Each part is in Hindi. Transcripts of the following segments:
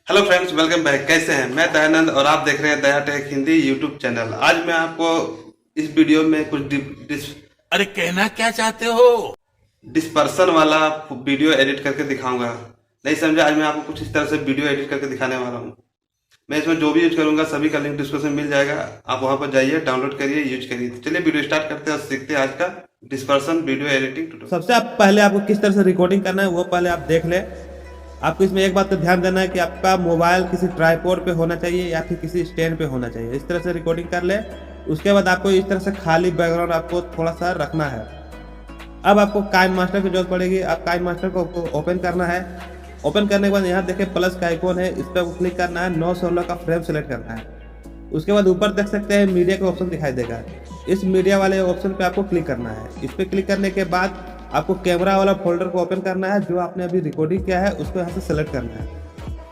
Hello friends, welcome back. कैसे हैं? मैं दयानंद और आप देख रहे हैं दयाटेक हिंदी यूट्यूब चैनल। आज मैं आपको इस वीडियो में कुछ अरे कहना क्या चाहते हो? डिस्पर्सन वाला वीडियो एडिट करके दिखाऊंगा। नहीं समझे? आज मैं आपको कुछ इस तरह से वीडियो एडिट करके दिखाने वाला हूँ। मैं इसमें जो भी यूज करूंगा सभी का लिंक डिस्क्रिप्शन में मिल जाएगा। आप वहां पर जाइए, डाउनलोड करिए, यूज करिए। तो चलिए वीडियो स्टार्ट करते हैं और सीखते हैं आज का डिस्पर्सन वीडियो एडिटिंग ट्यूटोरियल। सबसे पहले आपको किस तरह से रिकॉर्डिंग करना है वो पहले आप देख लें। आपको इसमें एक बात तो ध्यान देना है कि आपका मोबाइल किसी ट्राइपॉड पे होना चाहिए या फिर किसी स्टैंड पे होना चाहिए। इस तरह से रिकॉर्डिंग कर ले। उसके बाद आपको इस तरह से खाली बैकग्राउंड आपको थोड़ा सा रखना है। अब आपको काइनमास्टर की जरूरत पड़ेगी। आप काइनमास्टर को ओपन करना है। ओपन करने के बाद यहाँ देखिए प्लस का आइकॉन है, इस पर क्लिक करना है। 9:16 का फ्रेम सेलेक्ट करना है। उसके बाद ऊपर देख सकते हैं मीडिया का ऑप्शन दिखाई देगा। इस मीडिया वाले ऑप्शन पे आपको क्लिक करना है। इस पर क्लिक करने के बाद आपको कैमरा वाला फोल्डर को ओपन करना है। जो आपने अभी रिकॉर्डिंग किया है उसको यहाँ से सेलेक्ट करना है।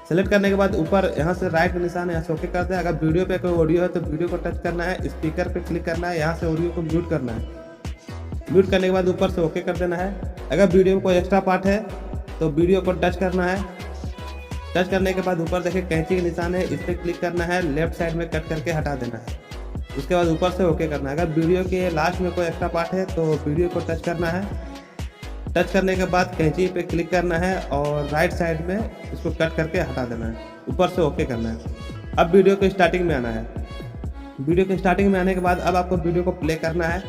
सेलेक्ट करने के बाद ऊपर यहाँ से राइट का निशान है, यहाँ से ओके करते हैं। अगर वीडियो पे कोई ऑडियो है तो वीडियो को टच करना है। स्पीकर पे क्लिक करना है, यहाँ से ऑडियो को म्यूट करना है। म्यूट करने के बाद ऊपर से ओके कर देना है। अगर वीडियो में कोई एक्स्ट्रा पार्ट है तो वीडियो को टच करना है। टच करने के बाद ऊपर देखिए कैंची का निशान है, इस पर क्लिक करना है। लेफ्ट साइड में कट करके हटा देना है। उसके बाद ऊपर से ओके करना है। अगर वीडियो के लास्ट में कोई एक्स्ट्रा पार्ट है तो वीडियो को टच करना है। टच करने के बाद कैंची पे क्लिक करना है और राइट साइड में इसको कट करके हटा देना है। ऊपर से ओके करना है। अब वीडियो के स्टार्टिंग में आना है। वीडियो के स्टार्टिंग में आने के बाद अब आपको वीडियो को प्ले करना है।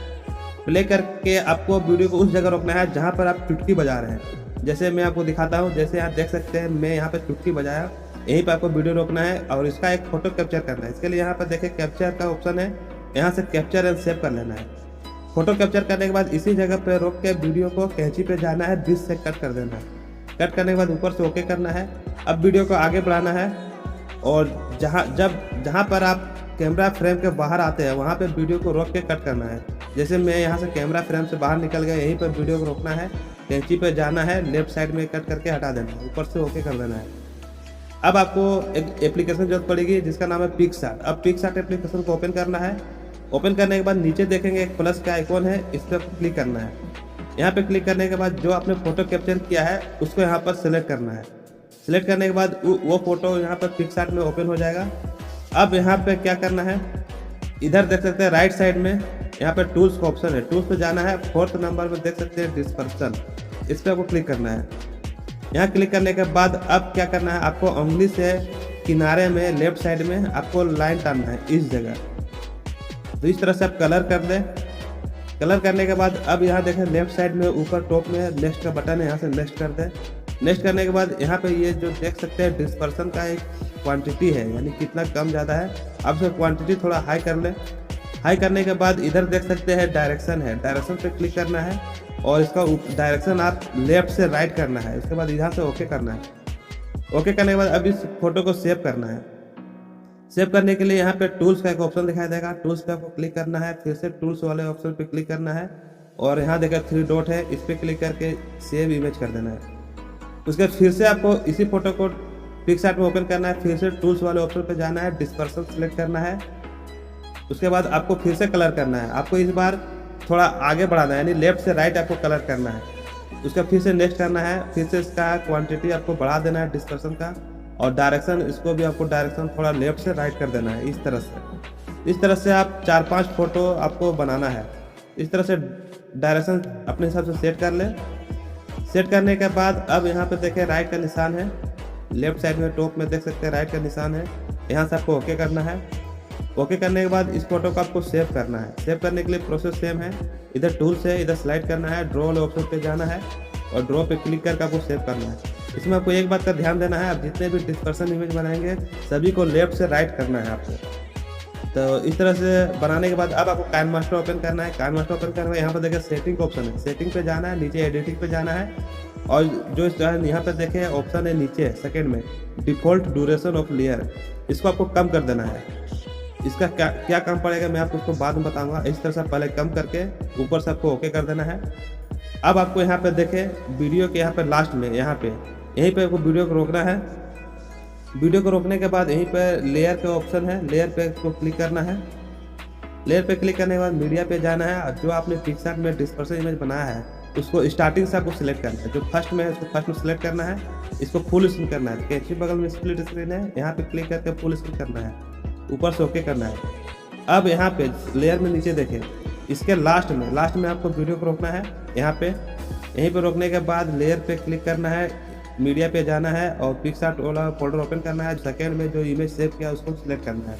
प्ले करके आपको वीडियो को उस जगह रोकना है जहाँ पर आप चुटकी बजा रहे हैं। जैसे मैं आपको दिखाता हूँ, जैसे आप देख सकते हैं मैं यहाँ पर चुटकी बजाया, यहीं पर आपको वीडियो रोकना है और इसका एक फोटो कैप्चर करना है। इसके लिए यहाँ पर देखिए कैप्चर का ऑप्शन है, यहाँ से कैप्चर एंड सेव कर लेना है। फोटो कैप्चर करने के बाद इसी जगह पे रोक के वीडियो को कैंची पे जाना है, बीच से कट कर देना है। कट करने के बाद ऊपर से ओके करना है। अब वीडियो को आगे बढ़ाना है और जहाँ पर आप कैमरा फ्रेम के बाहर आते हैं वहाँ पे वीडियो को रोक के कट करना है। जैसे मैं यहाँ से कैमरा फ्रेम से बाहर निकल गया, यहीं पर वीडियो को रोकना है, कैंची पे जाना है, लेफ्ट साइड में कट करके हटा देना है, ऊपर से ओके कर देना है। अब आपको एक एप्लीकेशन की जरूरत पड़ेगी जिसका नाम है PicsArt। अब PicsArt एप्लीकेशन को ओपन करना है। ओपन करने के बाद नीचे देखेंगे एक प्लस का आइकॉन है, इस पर क्लिक करना है। यहाँ पे क्लिक करने के बाद जो आपने फोटो कैप्चर किया है उसको यहाँ पर सिलेक्ट करना है। सिलेक्ट करने के बाद वो फोटो यहाँ पर PicsArt में ओपन हो जाएगा। अब यहाँ पे क्या करना है, इधर देख सकते हैं राइट साइड में यहाँ पे टूल्स का ऑप्शन है। टूल्स पे जाना है, 4th नंबर पे देख सकते हैं डिस्पर्सन, इस पर आपको क्लिक करना है। यहाँ क्लिक करने के बाद अब क्या करना है, आपको उंगली से किनारे में लेफ्ट साइड में आपको लाइन टानना है इस जगह। तो इस तरह से आप कलर कर दें। कलर करने के बाद अब यहाँ देखें लेफ्ट साइड में ऊपर टॉप में नेक्स्ट का बटन है, यहाँ से नेक्स्ट कर दें। नेक्स्ट करने के बाद यहाँ पे ये जो देख सकते हैं डिस्पर्सन का एक क्वांटिटी है, यानी कितना कम ज़्यादा है। अब इसका क्वांटिटी थोड़ा हाई कर लें। हाई करने के बाद इधर देख सकते हैं डायरेक्शन है, डायरेक्शन पे क्लिक करना है और इसका डायरेक्शन आप लेफ्ट से राइट करना है। इसके बाद यहाँ से ओके करना है। ओके करने के बाद अब इस फोटो को सेव करना है। सेव करने के लिए यहाँ पे टूल्स का एक ऑप्शन दिखाई देगा, टूल्स पे आपको क्लिक करना है। फिर से टूल्स वाले ऑप्शन पे क्लिक करना है और यहाँ देखा 3 डॉट है, इस पर क्लिक करके सेव इमेज कर देना है। उसके बाद फिर से आपको इसी फोटो को PicsArt में ओपन करना है। फिर से टूल्स वाले ऑप्शन पे जाना है, डिस्पर्सन सेलेक्ट करना है। उसके बाद आपको फिर से कलर करना है। आपको इस बार थोड़ा आगे बढ़ाना है, यानी लेफ्ट से राइट आपको कलर करना है। उसका फिर से नेक्स्ट करना है। फिर से इसका क्वांटिटी आपको बढ़ा देना है डिस्पर्सन का, और डायरेक्शन इसको भी आपको डायरेक्शन थोड़ा लेफ्ट से राइट कर देना है। इस तरह से आप 4-5 फोटो आपको बनाना है। इस तरह से डायरेक्शन अपने हिसाब से सेट कर लें। सेट करने के बाद अब यहाँ पे देखें राइट का निशान है, लेफ्ट साइड में टॉप में देख सकते हैं राइट का निशान है, यहाँ से आपको ओके करना है। ओके करने के बाद इस फोटो को आपको सेव करना है। सेव करने के लिए प्रोसेस सेम है, इधर टूल्स है, इधर स्लाइड करना है, ड्रॉ वाले ऑप्शन पे जाना है और ड्रॉ पे क्लिक करके आपको सेव करना है। इसमें आपको एक बात का ध्यान देना है, आप जितने भी डिस्पर्सन इमेज बनाएंगे सभी को लेफ्ट से राइट करना है आपको। तो इस तरह से बनाने के बाद अब आपको काइनमास्टर ओपन करना है। काइनमास्टर ओपन करने में यहाँ पर देखिए सेटिंग का ऑप्शन है, सेटिंग पे जाना है, नीचे एडिटिंग पे जाना है और जो यहाँ पे देखें ऑप्शन है नीचे सेकंड में डिफॉल्ट ड्यूरेशन ऑफ लेयर, इसको आपको कम कर देना है। इसका क्या काम पड़ेगा मैं आपको उसको बाद में बताऊंगा। इस तरह से पहले कम करके ऊपर से आपको ओके कर देना है। अब आपको यहाँ पे देखें वीडियो के यहाँ पे लास्ट में यहीं पे आपको वीडियो को रोकना है। वीडियो को रोकने के बाद यहीं पर लेयर का ऑप्शन है, लेयर पे इसको क्लिक करना है। लेयर पे क्लिक करने के बाद मीडिया पे जाना है और जो आपने PicsArt में डिस्पर्सन इमेज बनाया है उसको स्टार्टिंग से आपको सिलेक्ट करना है। जो फर्स्ट में है उसको फर्स्ट में सिलेक्ट करना है, इसको फुल स्क्रीन करना है। कैंची बगल में स्प्लिट स्क्रीन है, यहाँ पे क्लिक करके फुल स्क्रीन करना है, ऊपर से ओके करना है। अब यहाँ पे लेयर में नीचे देखें, इसके लास्ट में आपको वीडियो को रोकना है। यहाँ पे यहीं पे रोकने के बाद लेयर पे क्लिक करना है, मीडिया पे जाना है और पिक्सआर्ट वाला फोल्डर ओपन करना है। सेकेंड में जो इमेज सेव किया उसको सिलेक्ट करना है।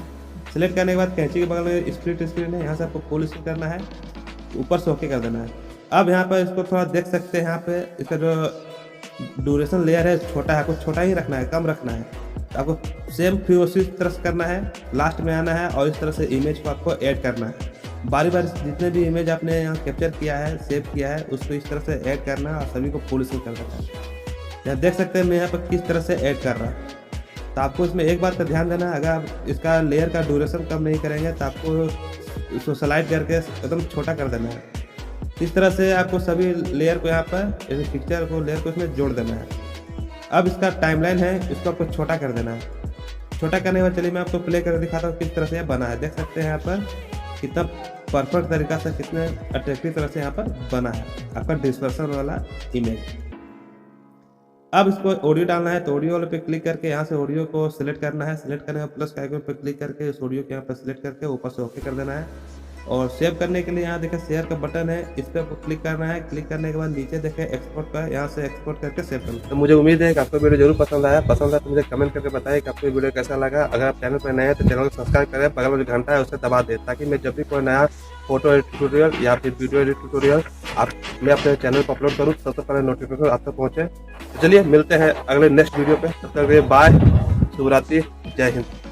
सिलेक्ट करने के बाद कैंची के बगल में स्प्लिट स्क्रीन है, यहाँ से आपको फुल स्क्रीन करना है, ऊपर से ओके कर देना है। अब यहाँ पर इसको थोड़ा देख सकते हैं, यहाँ पे इसका जो ड्यूरेशन लेयर है छोटा है, आपको छोटा ही रखना है, कम रखना है। तो आपको सेम फिर उसी तरह से करना है, लास्ट में आना है और इस तरह से इमेज को आपको ऐड करना है। बारी बारी जितने भी इमेज आपने यहाँ कैप्चर किया है, सेव किया है, उसको इस तरह से ऐड करना है और सभी को फुल स्क्रीन कर देना है। यहाँ देख सकते हैं मैं यहाँ पर किस तरह से ऐड कर रहा हूँ। तो आपको इसमें एक बात का ध्यान देना है, अगर आप इसका लेयर का ड्यूरेशन कम नहीं करेंगे तो आपको इसको स्लाइड करके एकदम छोटा कर देना है। इस तरह से आपको सभी लेयर को यहाँ पर पिक्चर को लेयर को इसमें जोड़ देना है। अब इसका टाइमलाइन है, इसको आपको छोटा कर देना है। छोटा करने के बाद चलिए मैं आपको प्ले करके दिखाता हूँ किस तरह से यह बना है। देख सकते हैं यहाँ पर कितना परफेक्ट तरीका से, कितने अट्रैक्टिव तरह से यहाँ पर बना है आपका डिस्पर्शन वाला इमेज। अब इसको ऑडियो डालना है, तो ऑडियो वाले पे क्लिक करके यहाँ से ऑडियो को सिलेक्ट करना है। सिलेक्ट करने के प्लस का आइकन पे क्लिक करके इस ऑडियो को यहाँ पर सिलेक्ट करके ऊपर से ओके कर देना है। और सेव करने के लिए यहाँ देखें शेयर का बटन है, इस पर क्लिक करना है। क्लिक करने के बाद नीचे देखें एक्सपोर्ट का, यहाँ से एक्सपोर्ट करके सेव करना। तो मुझे उम्मीद है कि आपको वीडियो जरूर पसंद आया तो मुझे कमेंट करके बताएं कि आपको वीडियो कैसा लगा। अगर आप चैनल पर नए हैं तो चैनल को सब्सक्राइब करें, बगल में जो घंटा है उसे दबा दें, ताकि मैं जब भी कोई नया फोटो एडिट ट्यूटोरियल या फिर वीडियो एडिट ट्यूटोरियल मैं अपने चैनल पर अपलोड करूँ सबसे पहले नोटिफिकेशन आप तक पहुँचे। तो चलिए मिलते हैं अगले नेक्स्ट वीडियो पे, तब तक बाय, शुभ रात्रि, जय हिंद।